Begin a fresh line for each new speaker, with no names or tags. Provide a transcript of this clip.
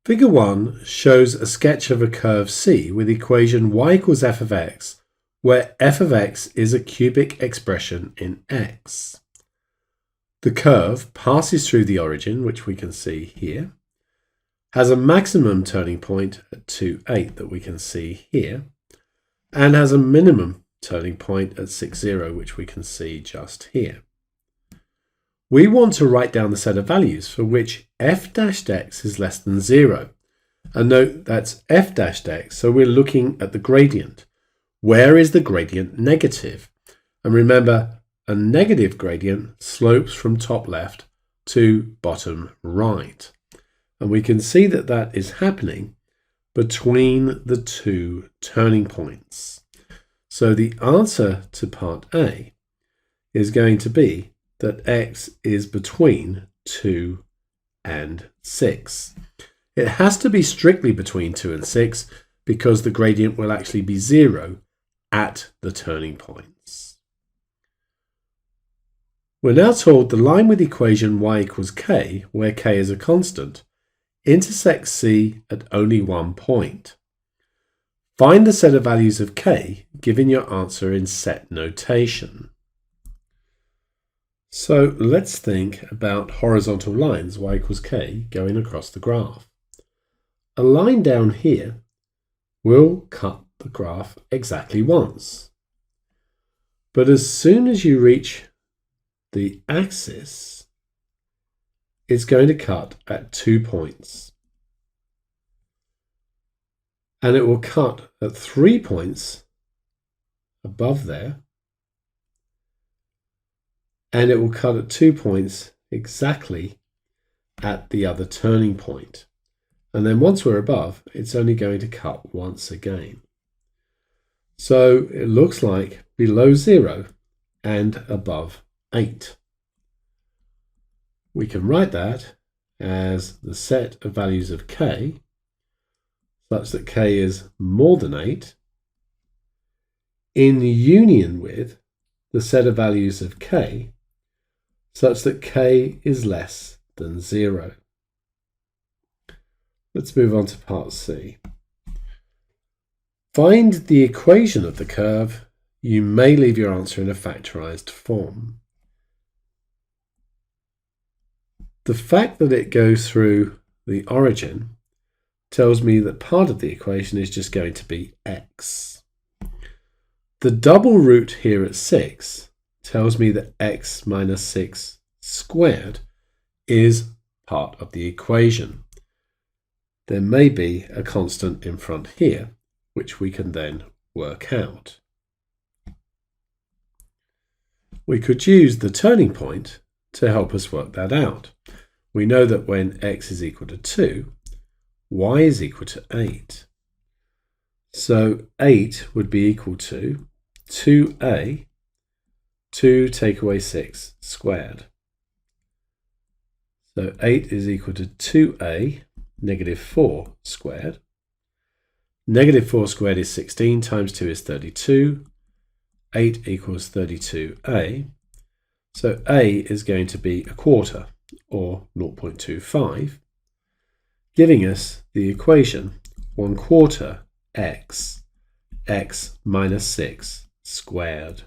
Figure 1 shows a sketch of a curve C with equation y equals f of x, where f of x is a cubic expression in x. The curve passes through the origin, which we can see here, has a maximum turning point at 2,8 that we can see here, and has a minimum turning point at 6,0, which we can see just here. We want to write down the set of values for which f dash x is less than 0. And note that's f dash x, so we're looking at the gradient. Where is the gradient negative? And remember, a negative gradient slopes from top left to bottom right. And we can see that that is happening between the two turning points. So the answer to part A is going to be that x is between 2 and 6. It has to be strictly between 2 and 6 because the gradient will actually be 0 at the turning points. We're now told the line with equation y equals k, where k is a constant, intersects C at only one point. Find the set of values of k, given your answer in set notation. So let's think about horizontal lines y equals k going across the graph. A line down here will cut the graph exactly once. But as soon as you reach the axis, it's going to cut at 2 points. And it will cut at 3 points above there. And it will cut at 2 points exactly at the other turning point. And then once we're above, it's only going to cut once again. So it looks like below 0 and above 8. We can write that as the set of values of k, such that k is more than 8, in union with the set of values of k, such that k is less than 0. Let's move on to part C. Find the equation of the curve. You may leave your answer in a factorized form. The fact that it goes through the origin tells me that part of the equation is just going to be x. The double root here at 6 tells me that x minus 6 squared is part of the equation. There may be a constant in front here, which we can then work out. We could use the turning point to help us work that out. We know that when x is equal to 2, y is equal to 8. So 8 would be equal to 2a, 2 take away 6 squared. So 8 is equal to 2a negative 4 squared. Negative 4 squared is 16 times 2 is 32. 8 equals 32a. So a is going to be a quarter, or 0.25, giving us the equation 1/4 x, x minus 6 squared.